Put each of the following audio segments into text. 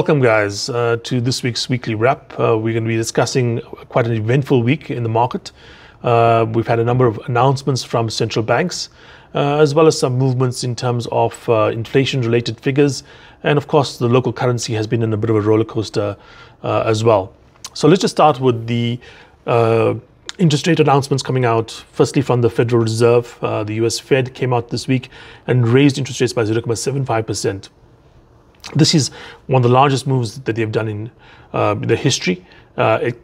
Welcome, guys, to this week's weekly wrap. We're going to be discussing quite an eventful week in the market. We've had a number of announcements from central banks, as well as some movements in terms of inflation-related figures. And of course, the local currency has been in a bit of a roller coaster as well. So let's just start with the interest rate announcements coming out. Firstly, from the Federal Reserve, the US Fed came out this week and raised interest rates by 0.75%. This is one of the largest moves that they've done in their history. A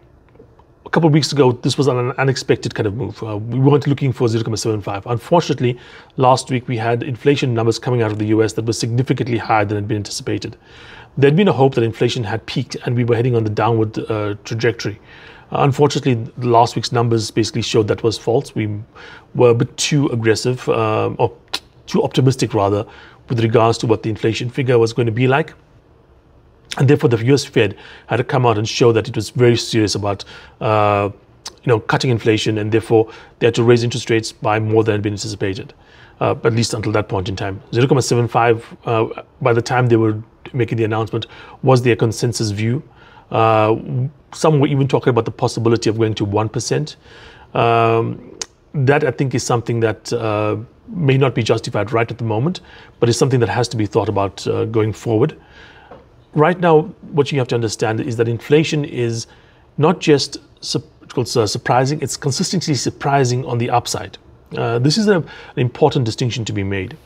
couple of weeks ago, this was an unexpected kind of move. We weren't looking for 0.75. Unfortunately, last week we had inflation numbers coming out of the US that were significantly higher than had been anticipated. There'd been a hope that inflation had peaked and we were heading on the downward trajectory. Unfortunately, last week's numbers basically showed that was false. We were a bit too aggressive, or too optimistic rather, with regards to what the inflation figure was going to be like. And therefore, the US Fed had to come out and show that it was very serious about cutting inflation, and therefore they had to raise interest rates by more than had been anticipated, at least until that point in time. 0.75, by the time they were making the announcement, was their consensus view. Some were even talking about the possibility of going to 1%. That, I think, is something that may not be justified right at the moment, but it's something that has to be thought about going forward. Right now, what you have to understand is that inflation is not just surprising, it's consistently surprising on the upside. This is an important distinction to be made.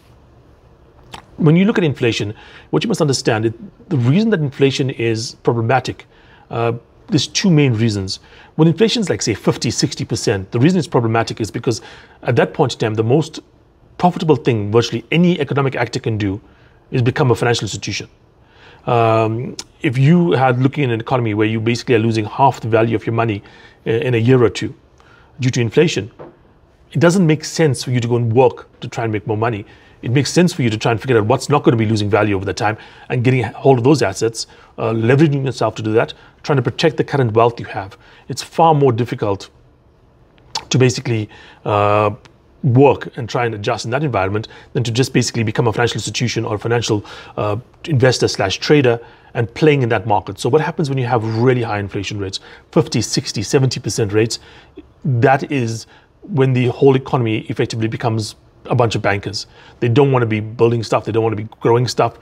When you look at inflation, what you must understand is the reason that inflation is problematic. There's two main reasons. When inflation is like, say, 50, 60%, the reason it's problematic is because at that point in time, the most profitable thing virtually any economic actor can do is become a financial institution. If you had looking at an economy where you basically are losing half the value of your money in a year or two due to inflation, it doesn't make sense for you to go and work to try and make more money. It makes sense for you to try and figure out what's not going to be losing value over the time and getting hold of those assets, leveraging yourself to do that, trying to protect the current wealth you have. It's far more difficult to basically work and try and adjust in that environment than to just basically become a financial institution or a financial investor / trader and playing in that market. So what happens when you have really high inflation rates, 50, 60, 70% rates? That is when the whole economy effectively becomes a bunch of bankers. They don't want to be building stuff. They don't want to be growing stuff.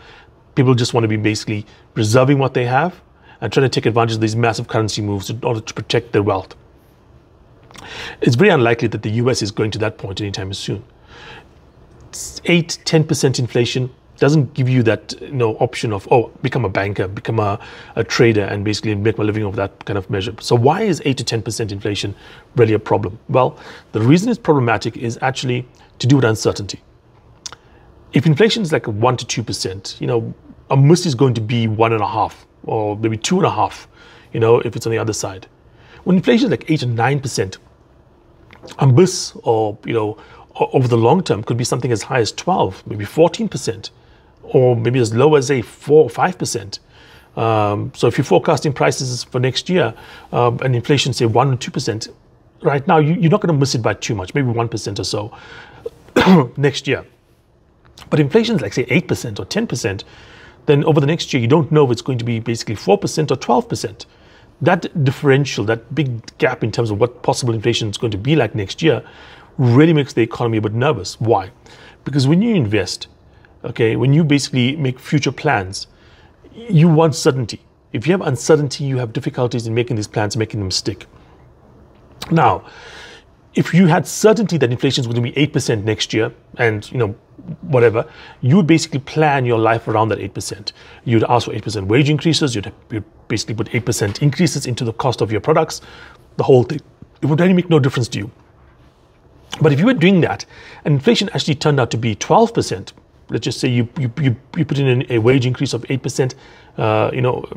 People just want to be basically preserving what they have and trying to take advantage of these massive currency moves in order to protect their wealth. It's very unlikely that the US is going to that point anytime soon. 8, 10% inflation doesn't give you that option of, become a banker, become a trader and basically make my living off that kind of measure. So why is 8 to 10% inflation really a problem? Well, the reason it's problematic is actually to do with uncertainty. If inflation is like 1 to 2%, a miss is going to be 1.5 or maybe 2.5, if it's on the other side. When inflation is like 8 or 9%, a miss or over the long term could be something as high as 12, maybe 14%, or maybe as low as 4 or 5%. So if you're forecasting prices for next year and inflation say 1 or 2%, right now you're not going to miss it by too much, maybe 1% or so next year. But inflation is like, say, 8% or 10%, then over the next year you don't know if it's going to be basically 4% or 12%. That differential, that big gap in terms of what possible inflation is going to be like next year really makes the economy a bit nervous. Why? Because when you invest, when you basically make future plans, you want certainty. If you have uncertainty, you have difficulties in making these plans, making them stick. Now, if you had certainty that inflation is going to be 8% next year and, whatever, you would basically plan your life around that 8%. You'd ask for 8% wage increases. You'd basically put 8% increases into the cost of your products, the whole thing. It would really make no difference to you. But if you were doing that and inflation actually turned out to be 12%, let's just say you put in a wage increase of 8%,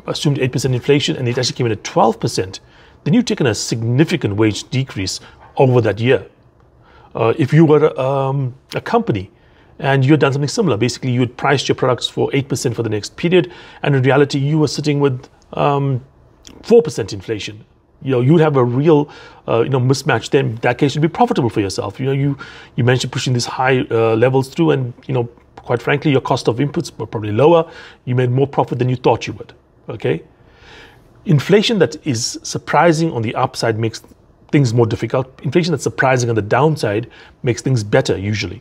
assumed 8% inflation, and it actually came in at 12%, then you've taken a significant wage decrease over that year. If you were a company and you had done something similar, basically you had priced your products for 8% for the next period, and in reality you were sitting with 4% inflation. You would have a real mismatch. Then in that case, it'd be profitable for yourself. You managed to pushing these high levels through, and quite frankly, your cost of inputs were probably lower. You made more profit than you thought you would. okay? Inflation that is surprising on the upside makes things more difficult. Inflation that's surprising on the downside makes things better usually.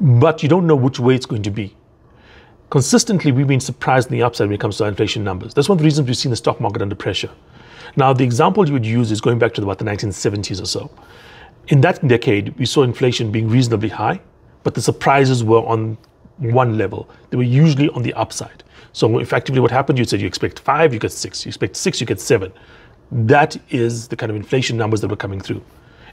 But you don't know which way it's going to be. Consistently, we've been surprised on the upside when it comes to our inflation numbers. That's one of the reasons we've seen the stock market under pressure. Now, the example you would use is going back to about the 1970s or so. In that decade, we saw inflation being reasonably high, but the surprises were on one level. They were usually on the upside. So effectively what happened, you said you expect 5, you get 6. You expect 6, you get 7. That is the kind of inflation numbers that were coming through.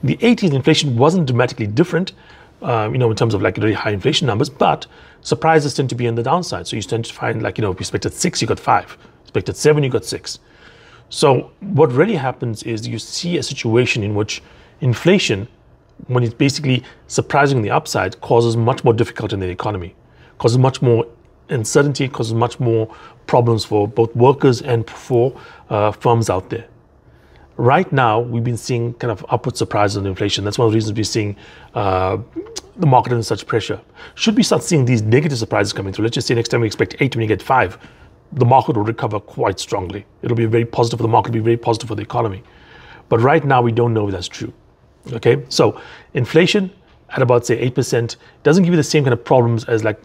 In the 80s, inflation wasn't dramatically different, in terms of like really high inflation numbers, but surprises tend to be on the downside. So you tend to find like, if you expected 6, you got 5. Expected 7, you got 6. So what really happens is you see a situation in which inflation, when it's basically surprising on the upside, causes much more difficulty in the economy, causes much more uncertainty, causes much more problems for both workers and for firms out there. Right now, we've been seeing kind of upward surprises on inflation. That's one of the reasons we're seeing the market under such pressure. Should we start seeing these negative surprises coming through, let's just say next time we expect 8 when you get 5, the market will recover quite strongly. It'll be very positive for the market, it'll be very positive for the economy. But right now, we don't know if that's true. Okay, so inflation at about, say, 8% doesn't give you the same kind of problems as like,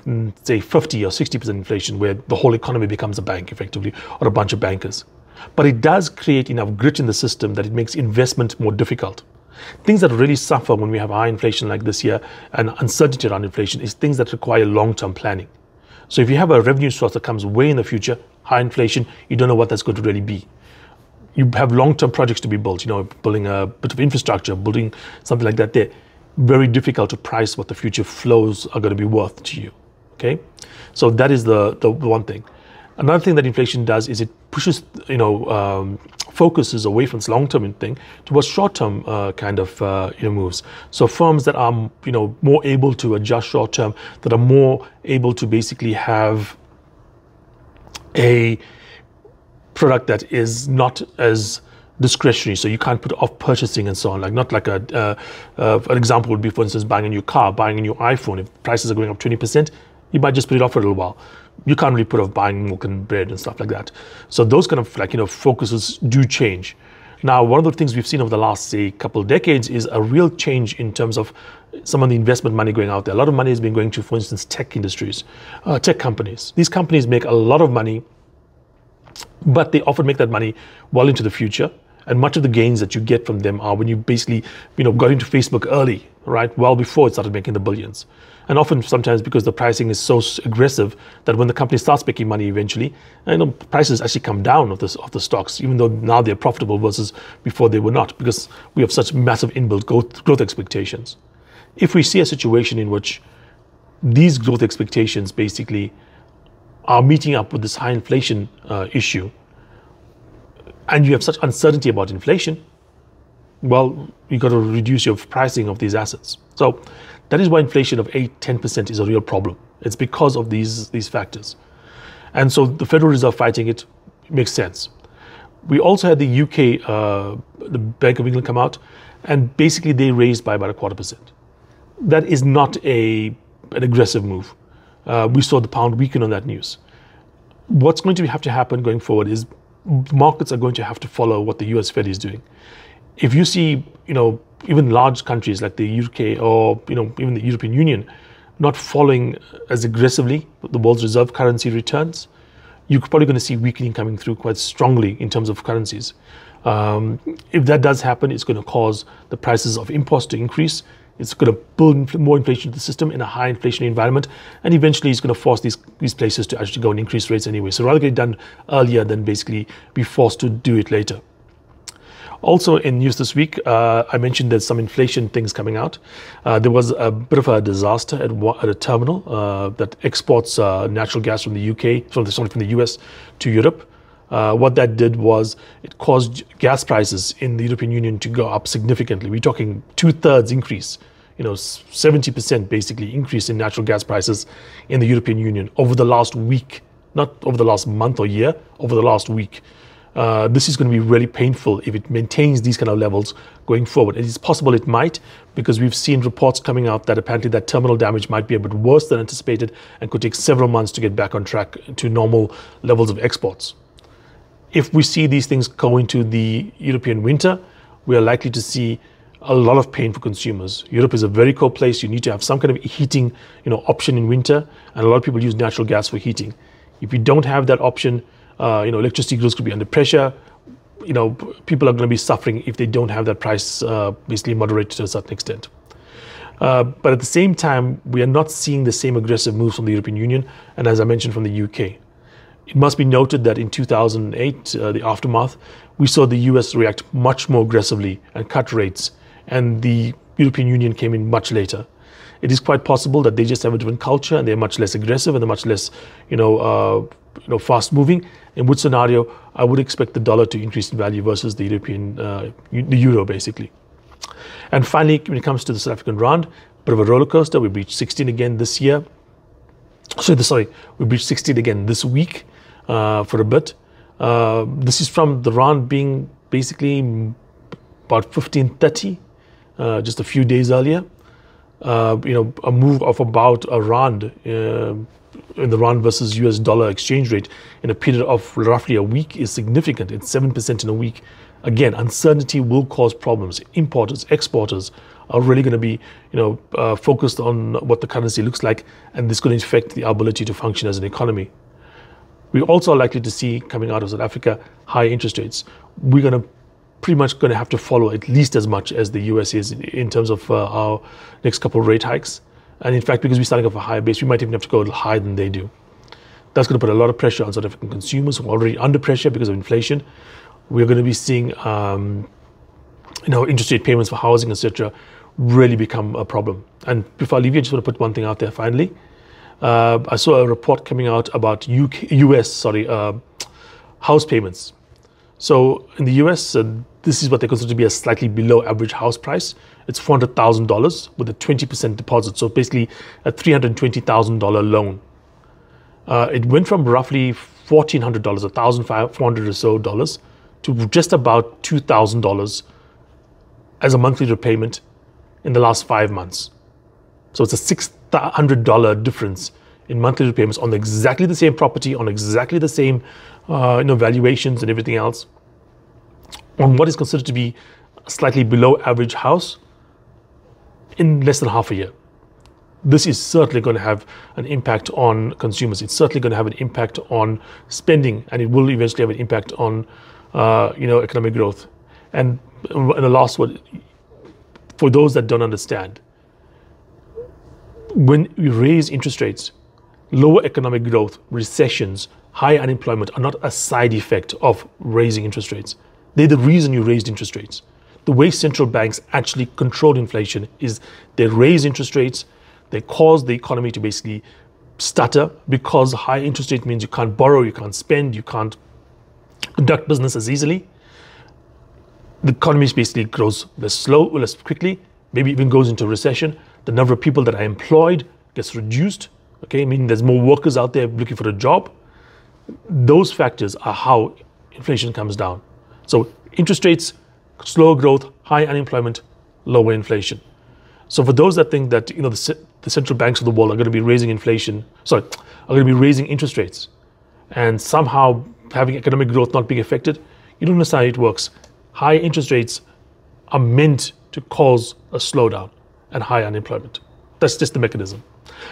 say, 50 or 60% inflation, where the whole economy becomes a bank effectively, or a bunch of bankers. But it does create enough grit in the system that it makes investment more difficult. Things that really suffer when we have high inflation like this year and uncertainty around inflation is things that require long-term planning. So if you have a revenue source that comes way in the future, high inflation, you don't know what that's going to really be. You have long-term projects to be built, building a bit of infrastructure, building something like that there. Very difficult to price what the future flows are going to be worth to you, okay? So that is the one thing. Another thing that inflation does is it pushes, focuses away from this long-term thing towards short-term kind of moves. So firms that are, more able to adjust short-term, that are more able to basically have a product that is not as discretionary, so you can't put off purchasing and so on. Like not like an example would be, for instance, buying a new car, buying a new iPhone. If prices are going up 20%, you might just put it off for a little while. You can't really put off buying milk and bread and stuff like that. So those kind of focuses do change. Now, one of the things we've seen over the last, say, couple of decades is a real change in terms of some of the investment money going out there. A lot of money has been going to, for instance, tech industries, tech companies. These companies make a lot of money, but they often make that money well into the future. And much of the gains that you get from them are when you basically, got into Facebook early, right? Well before it started making the billions. And often sometimes because the pricing is so aggressive that when the company starts making money eventually, prices actually come down of the stocks, even though now they're profitable versus before they were not, because we have such massive inbuilt growth expectations. If we see a situation in which these growth expectations basically are meeting up with this high inflation issue, and you have such uncertainty about inflation, well, you've got to reduce your pricing of these assets. So that is why inflation of 8-10% is a real problem. It's because of these factors. And so the Federal Reserve fighting it makes sense. We also had the UK, the Bank of England come out, and basically they raised by about 0.25%. That is not an aggressive move. We saw the pound weaken on that news. What's going to have to happen going forward is markets are going to have to follow what the US Fed is doing. If you see, even large countries like the UK or, even the European Union not following as aggressively the world's reserve currency returns, you're probably going to see weakening coming through quite strongly in terms of currencies. If that does happen, it's going to cause the prices of imports to increase. It's going to build more inflation into the system in a high inflationary environment, and eventually it's going to force these places to actually go and increase rates anyway. So rather get it done earlier than basically be forced to do it later. Also in news this week, I mentioned there's some inflation things coming out. There was a bit of a disaster at a terminal that exports natural gas from the UK, from the US to Europe. What that did was it caused gas prices in the European Union to go up significantly. We're talking 2/3 increase, 70% basically increase in natural gas prices in the European Union over the last week, not over the last month or year, over the last week. This is going to be really painful if it maintains these kind of levels going forward. It is possible it might, because we've seen reports coming out that apparently that terminal damage might be a bit worse than anticipated and could take several months to get back on track to normal levels of exports. If we see these things go into the European winter, we are likely to see a lot of pain for consumers. Europe is a very cold place. You need to have some kind of heating, option in winter, and a lot of people use natural gas for heating. If you don't have that option, electricity grills could be under pressure. People are going to be suffering if they don't have that price basically moderated to a certain extent. But at the same time, we are not seeing the same aggressive moves from the European Union, and as I mentioned, from the UK. It must be noted that in 2008, the aftermath, we saw the US react much more aggressively and cut rates, and the European Union came in much later. It is quite possible that they just have a different culture and they're much less aggressive and they're much less, fast moving. In which scenario, I would expect the dollar to increase in value versus the the euro, basically. And finally, when it comes to the South African rand, bit of a roller coaster. We breached 16 again this year. We breached 16 again this week for a bit. This is from the rand being basically about 15.30 just a few days earlier. A move of about a rand in the rand versus US dollar exchange rate in a period of roughly a week is significant. It's 7% in a week. Again, uncertainty will cause problems. Importers, exporters are really going to be, focused on what the currency looks like, and this could affect the ability to function as an economy. We also are likely to see, coming out of South Africa, high interest rates. We're pretty much going to have to follow at least as much as the US is in terms of our next couple of rate hikes. And in fact, because we're starting off a higher base, we might even have to go a little higher than they do. That's going to put a lot of pressure on South African consumers who are already under pressure because of inflation. We're going to be seeing, interest rate payments for housing, etc., really become a problem. And before I leave you, I just want to put one thing out there finally. I saw a report coming out about US house payments. So in the US, this is what they consider to be a slightly below average house price. It's $400,000 with a 20% deposit. So basically a $320,000 loan. It went from roughly $1,400, $1,400 or so dollars, to just about $2,000 as a monthly repayment in the last 5 months. So it's a $600 difference in monthly repayments on exactly the same property, on exactly the same valuations and everything else, on what is considered to be a slightly below average house in less than half a year. This is certainly going to have an impact on consumers. It's certainly going to have an impact on spending, and it will eventually have an impact on economic growth. And the last one, for those that don't understand, when we raise interest rates, lower economic growth, recessions, high unemployment are not a side effect of raising interest rates. They're the reason you raised interest rates. The way central banks actually control inflation is they raise interest rates, they cause the economy to basically stutter, because high interest rate means you can't borrow, you can't spend, you can't conduct business as easily. The economy basically grows less quickly, maybe even goes into recession. The number of people that are employed gets reduced, meaning there's more workers out there looking for a job. Those factors are how inflation comes down. So interest rates, slower growth, high unemployment, lower inflation. So for those that think that the central banks of the world are going to be raising interest rates, and somehow having economic growth not being affected, you don't understand how it works. High interest rates are meant to cause a slowdown and high unemployment. That's just the mechanism.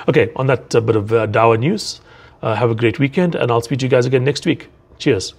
Okay, on that bit of Dow news, have a great weekend, and I'll speak to you guys again next week. Cheers.